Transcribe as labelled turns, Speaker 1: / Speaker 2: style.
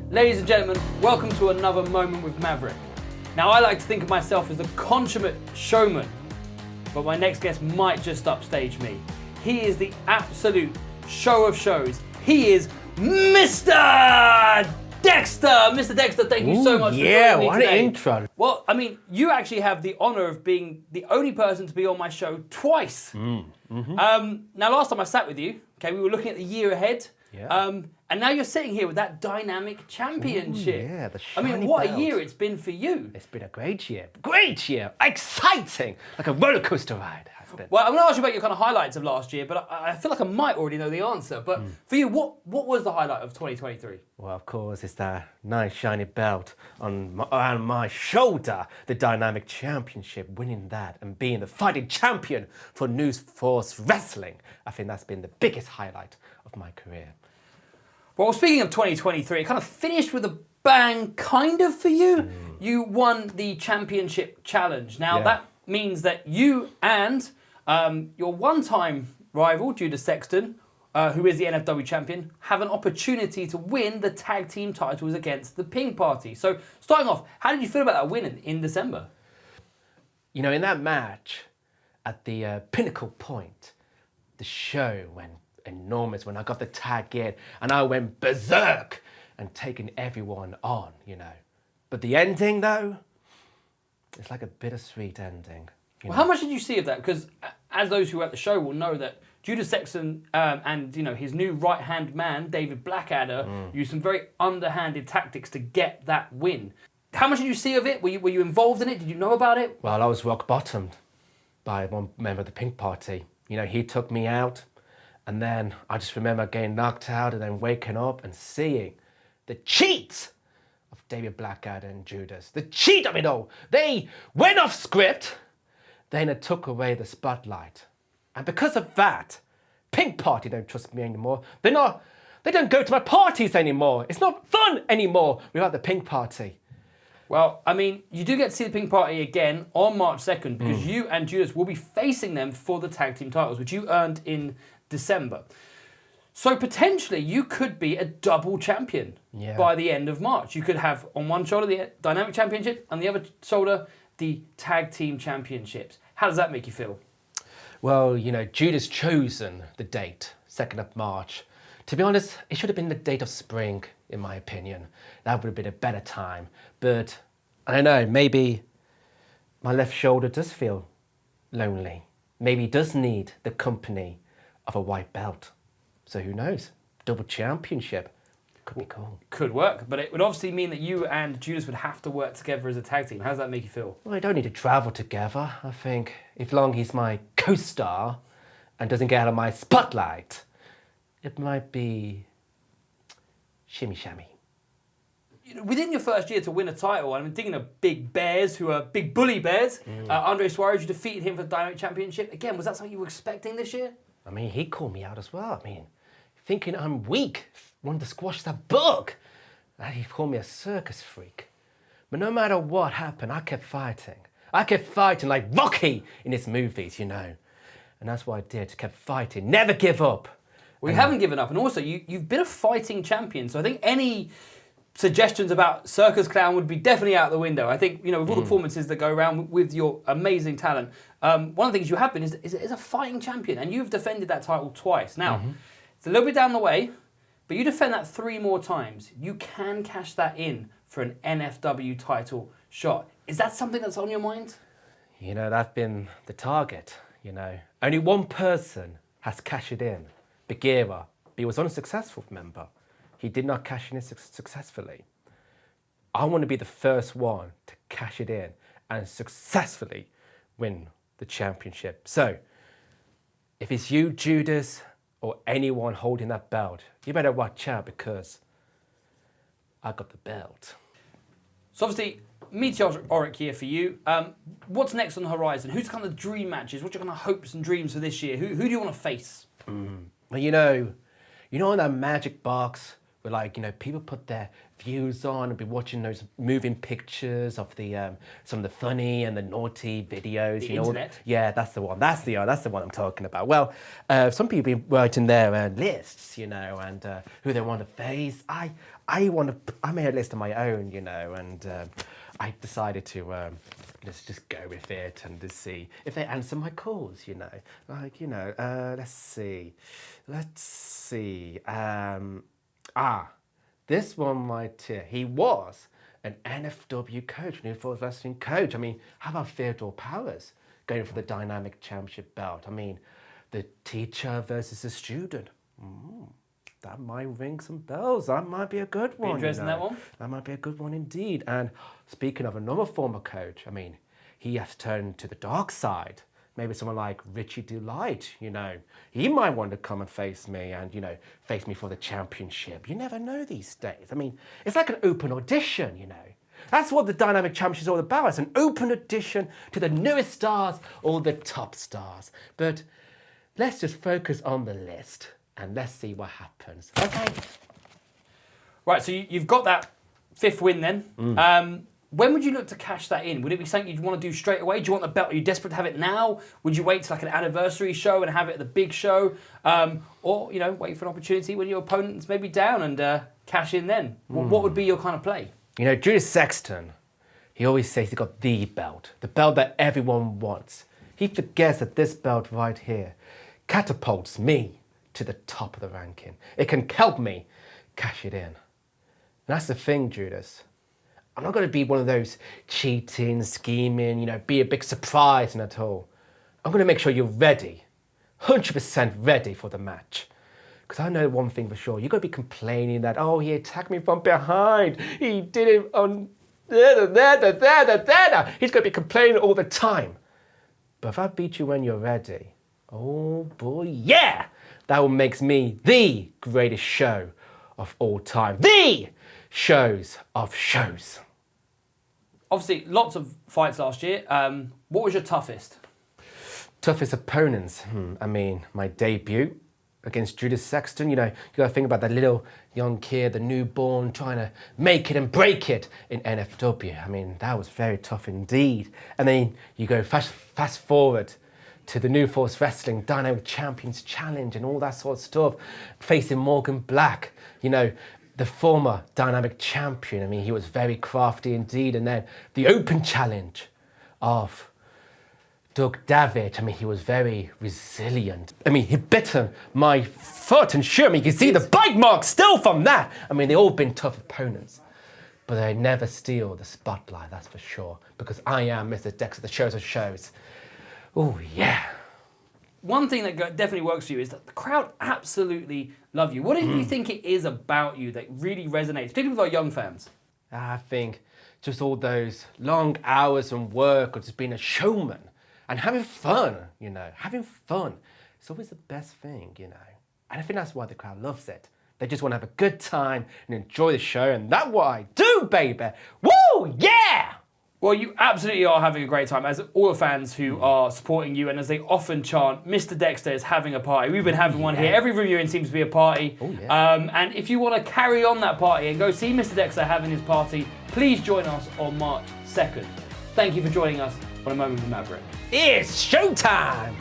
Speaker 1: Ladies and gentlemen, welcome to another Moment with Maverick. Now, I like to think of myself as a consummate showman, but my next guest might just upstage me. He is the absolute show of shows. He is Mr Dexter! Mr Dexter, thank you so much for joining me today.
Speaker 2: Yeah, what an intro.
Speaker 1: Well, I mean, you actually have the honour of being the only person to be on my show twice. Now, last time I sat with you, okay, we were looking at the year ahead.
Speaker 2: Yeah.
Speaker 1: And now you're sitting here with that dynamic championship.
Speaker 2: Ooh, yeah, the
Speaker 1: I mean,
Speaker 2: shiny
Speaker 1: what
Speaker 2: belt.
Speaker 1: a year it's been for you.
Speaker 2: It's been a great year. Great year. Exciting. Like a roller coaster ride has been.
Speaker 1: Well, I'm going to ask you about your kind of highlights of last year, but I feel like I might already know the answer. But for you, what was the highlight of 2023?
Speaker 2: Well, of course, it's that nice shiny belt around my shoulder. The dynamic championship, winning that and being the fighting champion for New Force Wrestling. I think that's been the biggest highlight of my career.
Speaker 1: Well, speaking of 2023, it kind of finished with a bang, kind of, for you. You won the championship challenge. Now, that means that you and your one-time rival, Judas Sexton, who is the NFW champion, have an opportunity to win the tag team titles against the Pink Party. So, starting off, how did you feel about that win in December?
Speaker 2: You know, in that match, at the pinnacle point, the show went enormous when I got the tag in and I went berserk and taking everyone on, you know. But the ending, though, it's like a bittersweet ending.
Speaker 1: Well, how much did you see of that? Because as those who were at the show will know that Judas Sexton and his new right-hand man, David Blackadder, used some very underhanded tactics to get that win. How much did you see of it? Were you involved in it? Did you know about it?
Speaker 2: Well, I was rock bottomed by one member of the Pink Party. You know, he took me out. And then I just remember getting knocked out and then waking up and seeing the cheat of David Blackadder and Judas. The cheat of it all. They went off script, then it took away the spotlight. And because of that, Pink Party don't trust me anymore. They don't go to my parties anymore. It's not fun anymore without the Pink Party.
Speaker 1: Well, I mean, you do get to see the Pink Party again on March 2nd because you and Judas will be facing them for the tag team titles, which you earned in December. So potentially you could be a double champion by the end of March. You could have on one shoulder the Dynamic Championship and the other shoulder the Tag Team Championships. How does that make you feel?
Speaker 2: Well, you know, Judas chosen the date, 2nd of March. To be honest, it should have been the date of spring, in my opinion. That would have been a better time. But I don't know, maybe my left shoulder does feel lonely. Maybe it does need the company of a white belt. So who knows? Double championship. Could be cool.
Speaker 1: Could work, but it would obviously mean that you and Judas would have to work together as a tag team. How does that make you feel?
Speaker 2: Well, I don't need to travel together. I think if long he's my co-star and doesn't get out of my spotlight, it might be shimmy shammy.
Speaker 1: Within your first year to win a title, I'm thinking of Big Bears, who are big bully bears. Andre Suarez, you defeated him for the Dynamic Championship. Again, was that something you were expecting this year?
Speaker 2: I mean, he called me out as well. I mean, thinking I'm weak, wanted to squash that bug. And he called me a circus freak. But no matter what happened, I kept fighting. I kept fighting like Rocky in his movies, you know. And that's what I did, kept fighting, never give up.
Speaker 1: Well, you haven't given up. And also, you've been a fighting champion. So I think any suggestions about circus clown would be definitely out the window. I think, with all the performances that go around with your amazing talent, one of the things you have been is a fighting champion, and you've defended that title twice. Now, it's a little bit down the way, but you defend that 3 more times. You can cash that in for an NFW title shot. Is that something that's on your mind?
Speaker 2: You know, that's been the target, you know. Only one person has cashed it in, Bagheera, but he was unsuccessful, remember. He did not cash it in successfully. I want to be the first one to cash it in and successfully win the championship. So, if it's you, Judas, or anyone holding that belt, you better watch out because I got the belt.
Speaker 1: So obviously, meteoric year for you. What's next on the horizon? Who's kind of the dream matches? What's your kind of hopes and dreams for this year? Who do you want to face?
Speaker 2: Well, you know in that magic box where people put their views on and be watching those moving pictures of the some of the funny and the naughty videos.
Speaker 1: The internet.
Speaker 2: Yeah, that's the one. That's the one I'm talking about. Well, some people be writing their lists, and who they want to face. I I made a list of my own, you know, and I decided to let's just go with it and just see if they answer my calls, you know. Like, you know, let's see. This one right here. He was an NFW coach, New Force Wrestling coach. I mean, how about Theodore Powers going for the Dynamic Championship belt? I mean, the teacher versus the student. That might ring some bells. That might be a good one.
Speaker 1: Interested in that one?
Speaker 2: That might be a good one indeed. And speaking of another former coach, I mean, he has turned to the dark side. Maybe someone like Richie Delight, you know, he might want to come and face me and, you know, face me for the championship. You never know these days. I mean, it's like an open audition, you know. That's what the Dynamic Championship is all about. It's an open audition to the newest stars or the top stars. But let's just focus on the list and let's see what happens. Okay.
Speaker 1: Right, so you've got that 5th win then. When would you look to cash that in? Would it be something you'd want to do straight away? Do you want the belt? Are you desperate to have it now? Would you wait to like an anniversary show and have it at the big show? Or, you know, wait for an opportunity when your opponent's maybe down and cash in then? What would be your kind of play?
Speaker 2: You know, Judas Sexton, he always says he got the belt that everyone wants. He forgets that this belt right here catapults me to the top of the ranking. It can help me cash it in. And that's the thing, Judas. I'm not going to be one of those cheating, scheming, you know, be a big surprise and at all. I'm going to make sure you're ready, 100% ready for the match. Because I know one thing for sure, you're going to be complaining that, oh, he attacked me from behind. He did it on... He's going to be complaining all the time. But if I beat you when you're ready, oh boy, yeah! That will make me the greatest show of all time. The shows of shows.
Speaker 1: Obviously, lots of fights last year. What was your toughest?
Speaker 2: Toughest opponents? I mean, my debut against Judas Sexton. You know, you got to think about that little young kid, the newborn, trying to make it and break it in NFW. I mean, that was very tough indeed. And then you go fast forward to the New Force Wrestling Dynamic Champions Challenge and all that sort of stuff, facing Morgan Black, you know, the former Dynamic Champion. I mean, he was very crafty indeed. And then the Open Challenge of Doug Davitt. I mean, he was very resilient. I mean, he bit on my foot and sure, I mean, you can see the bite marks still from that. I mean, they've all been tough opponents, but they never steal the spotlight, that's for sure, because I am Mr Dexter, the shows of shows. Oh, yeah.
Speaker 1: One thing that definitely works for you is that the crowd absolutely love you. What do you think it is about you that really resonates, particularly with our young fans?
Speaker 2: I think just all those long hours and work of just being a showman and having fun, you know, having fun. It's always the best thing, you know. And I think that's why the crowd loves it. They just want to have a good time and enjoy the show, and that's what I do, baby. Woo, yeah!
Speaker 1: Well, you absolutely are having a great time, as all the fans who are supporting you, and as they often chant, Mr Dexter is having a party. We've been having one here. Every room you're in seems to be a party.
Speaker 2: Oh, yeah.
Speaker 1: And if you want to carry on that party and go see Mr Dexter having his party, please join us on March 2nd. Thank you for joining us on A Moment with Maverick.
Speaker 2: It's showtime!